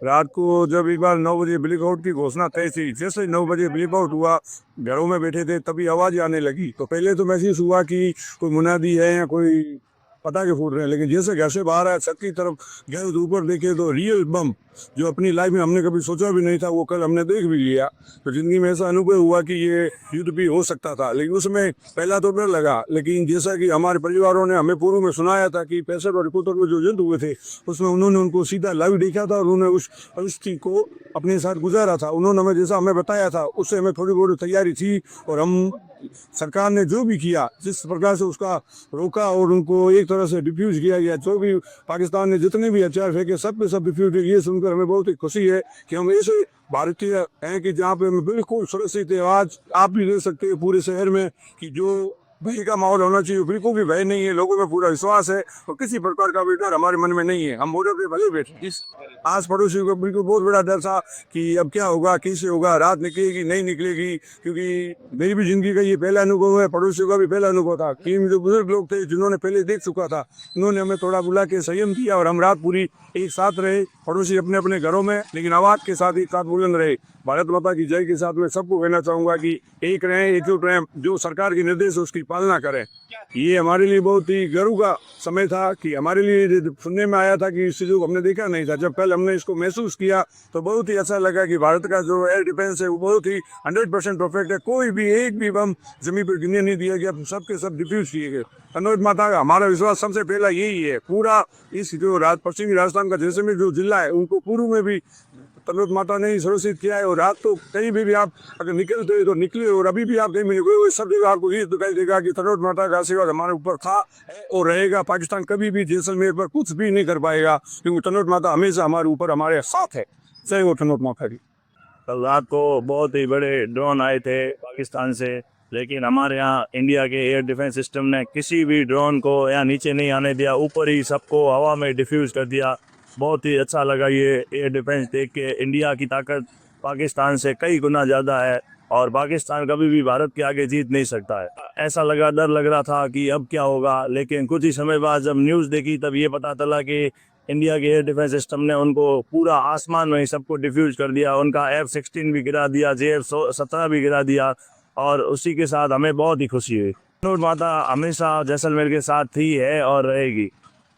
रात को जब एक बार 9 बजे ब्लैकआउट की घोषणा तय थी, जैसे ही 9 बजे ब्लैकआउट हुआ, घरों में बैठे थे, तभी आवाज़ आने लगी। तो पहले तो महसूस हुआ कि कोई मुनादी है या कोई पटाखे फूट रहे हैं, लेकिन जैसे घर से बाहर आया, छत की तरफ गए तो ऊपर देखे तो रियल बम, जो अपनी लाइफ में हमने कभी सोचा भी नहीं था, वो कल हमने देख भी लिया। तो ज़िंदगी में ऐसा अनुभव हुआ कि ये युद्ध भी हो सकता था, लेकिन उसमें पहला तो डर लगा। लेकिन जैसा कि हमारे परिवारों ने हमें पूर्व में सुनाया था कि 65 और 71 में जो युद्ध हुए थे, उसमें उन्होंने उनको सीधा लाइव देखा था और उन्होंने उस परिस्थिति को अपने साथ गुजारा था। उन्होंने हमें जैसा हमें बताया था, उससे हमें थोड़ी बहुत तैयारी थी। और हम, सरकार ने जो भी किया, जिस प्रकार से उसका रोका और उनको एक तरह से डिफ्यूज किया गया, जो भी पाकिस्तान ने जितने भी हथियार फेंके, सब पे सब डिफ्यूज किए, ये सुनकर हमें बहुत ही खुशी है कि हम ऐसे भारतीय हैं कि जहाँ पे हम बिल्कुल सुरक्षित है। आज आप भी देख सकते हैं पूरे शहर में कि जो भय का माहौल होना चाहिए, बिल्कुल भी भय नहीं है, लोगों में पूरा विश्वास है और किसी प्रकार का भी डर हमारे मन में नहीं है। हम बॉर्डर पे भले बैठे, इस आस पड़ोसी को बिल्कुल बहुत बड़ा डर था कि अब क्या होगा, कैसे होगा, रात निकलेगी नहीं निकलेगी, क्योंकि मेरी भी जिंदगी का ये पहला अनुभव है, पड़ोसियों का भी पहला अनुभव था। कि जो बुजुर्ग लोग थे जिन्होंने पहले देख चुका था, उन्होंने हमें थोड़ा बुला के संयम किया और हम रात पूरी एक साथ रहे, पड़ोसी अपने अपने घरों में, लेकिन आवाज के साथ एक साथ बुलंद रहे। भारत माता की जय के साथ मैं सबको कहना चाहूंगा कि एक रहें, एकजुट रहें, जो सरकार के निर्देश है उसकी पालना करें। ये हमारे लिए बहुत ही गर्व का समय था कि हमारे लिए सुनने में आया था कि इस चीज़ों को हमने देखा नहीं था, जब कल हमने इसको महसूस किया तो बहुत ही अच्छा लगा कि भारत का जो एयर डिफेंस है वो बहुत ही 100% परफेक्ट है। कोई भी एक भी बम जमीन पर गिरने नहीं दिया गया, सबके सब डिफ्यूज किए गए। अनुरोध माता का हमारा विश्वास सबसे पहला यही है। पूरा इस जो पश्चिमी राजस्थान का जैसलमेर जो जिला है, उनको पूर्व में भी तनोट माता ने ही सुरक्षित किया है। और रात तो कहीं भी आप अगर निकलते हो तो निकले, और अभी भी आप कहीं भी निकले, सब जगह आपको ये दिखाई देगा कि तनोट माता का आशीर्वाद हमारे ऊपर था, है और रहेगा। पाकिस्तान कभी भी जैसलमेर पर कुछ भी नहीं कर पाएगा, क्योंकि तनोट माता हमेशा हमारे ऊपर, हमारे साथ है। जय हो तनोट माता की। कल रात को बहुत ही बड़े ड्रोन आए थे पाकिस्तान से, लेकिन हमारे यहाँ इंडिया के एयर डिफेंस सिस्टम ने किसी भी ड्रोन को यहाँ नीचे नहीं आने दिया, ऊपर ही सबको हवा में डिफ्यूज कर दिया। बहुत ही अच्छा लगा ये एयर डिफेंस देख के। इंडिया की ताकत पाकिस्तान से कई गुना ज़्यादा है और पाकिस्तान कभी भी भारत के आगे जीत नहीं सकता है। ऐसा लगा, डर लग रहा था कि अब क्या होगा, लेकिन कुछ ही समय बाद जब न्यूज़ देखी तब ये पता चला कि इंडिया के एयर डिफेंस सिस्टम ने उनको पूरा आसमान में ही सबको डिफ्यूज कर दिया। उनका F-16 भी गिरा दिया, JF-17 भी गिरा दिया और उसी के साथ हमें बहुत ही खुशी हुई। तनोट माता हमेशा जैसलमेर के साथ ही है और रहेगी,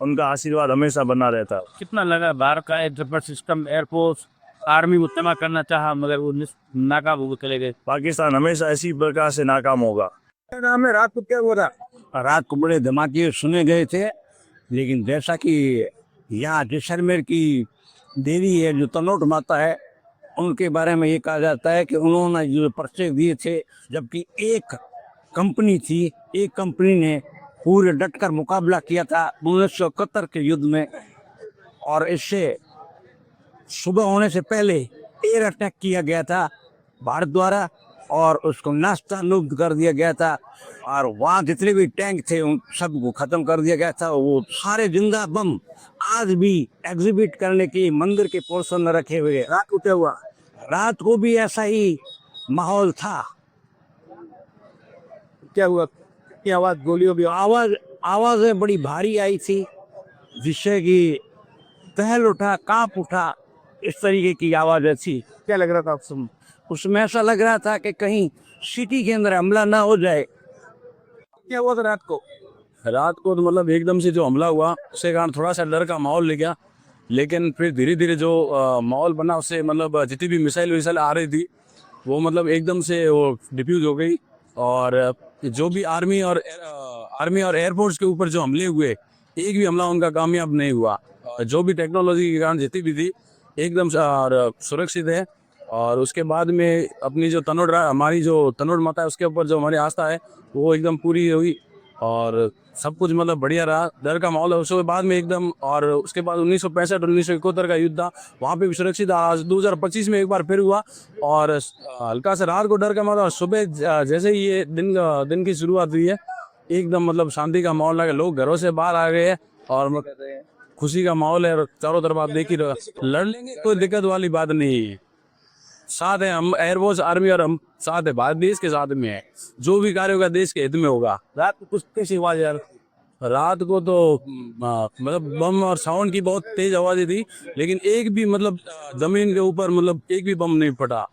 उनका आशीर्वाद हमेशा बना रहता है। कितना लगा भारत का air defence system, air force, army मुतमा करना चाहा मगर वो नाकाम हो चले गए। पाकिस्तान हमेशा इसी प्रकार से नाकाम होगा। नाम है, रात को क्या हो रहा? रात को बड़े धमाके सुने गए थे, लेकिन जैसा कि यहाँ जैसलमेर की देवी है जो तनोट माता है, उनके बारे में ये कहा जाता है कि उन्होंने जो पर्चे दिए थे, जबकि एक कंपनी थी, एक कंपनी ने पूरे डटकर मुकाबला किया था 1971 के युद्ध में, और इससे सुबह होने से पहले एयर अटैक किया गया था भारत द्वारा और उसको नाश्ता नुक्त कर दिया गया था। और वहाँ जितने भी टैंक थे उन सबको खत्म कर दिया गया था। वो सारे जिंदा बम आज भी एग्जिबिट करने के मंदिर के पोर्शन में रखे हुए। रात को क्या हुआ? रात को भी ऐसा ही माहौल था। क्या हुआ? की आवाज, गोलियों की आवाजें बड़ी भारी आई थी, जिससे कि टहल उठा, कांप उठा, इस तरीके की आवाजें थी। क्या लग रहा था आप? उसमें ऐसा लग रहा था कि कहीं सिटी के अंदर हमला ना हो जाए। क्या हुआ था रात को? रात को तो मतलब एकदम से जो हमला हुआ उसके कारण थोड़ा सा डर का माहौल ले गया, लेकिन फिर धीरे धीरे जो माहौल बना उससे मतलब जितनी भी मिसाइल विसाइल आ रही थी वो मतलब एकदम से वो डिफ्यूज हो गई। और जो भी आर्मी और एयरफोर्स के ऊपर जो हमले हुए, एक भी हमला उनका कामयाब नहीं हुआ। जो भी टेक्नोलॉजी के कारण जितनी भी थी एकदम सुरक्षित है। और उसके बाद में अपनी जो हमारी जो तनोट माता है उसके ऊपर जो हमारी आस्था है वो एकदम पूरी हुई और सब कुछ मतलब बढ़िया रहा। डर का माहौल है उसके बाद में एकदम। और उसके बाद 1965 और 1971 का युद्ध था, वहाँ पे भी सुरक्षित। आज 2025 में एक बार फिर हुआ और हल्का सा रात को डर का माहौल, और सुबह जैसे ही ये दिन की शुरुआत हुई है एकदम मतलब शांति का माहौल लगा, लोग घरों से बाहर आ गए हैं और खुशी का माहौल है। और चारों तरफ आप देख ही रहे, लड़ लेंगे, कोई दिक्कत वाली बात नहीं है। साथ है हम, एयरफोर्स आर्मी और हम साथ है, भारत देश के साथ में है। जो भी कार्य होगा देश के हित में होगा। रात को कुछ कैसी आवाज यार? रात को तो मतलब बम और साउंड की बहुत तेज आवाज़ें थी, लेकिन एक भी मतलब ज़मीन के ऊपर मतलब एक भी बम नहीं फटा।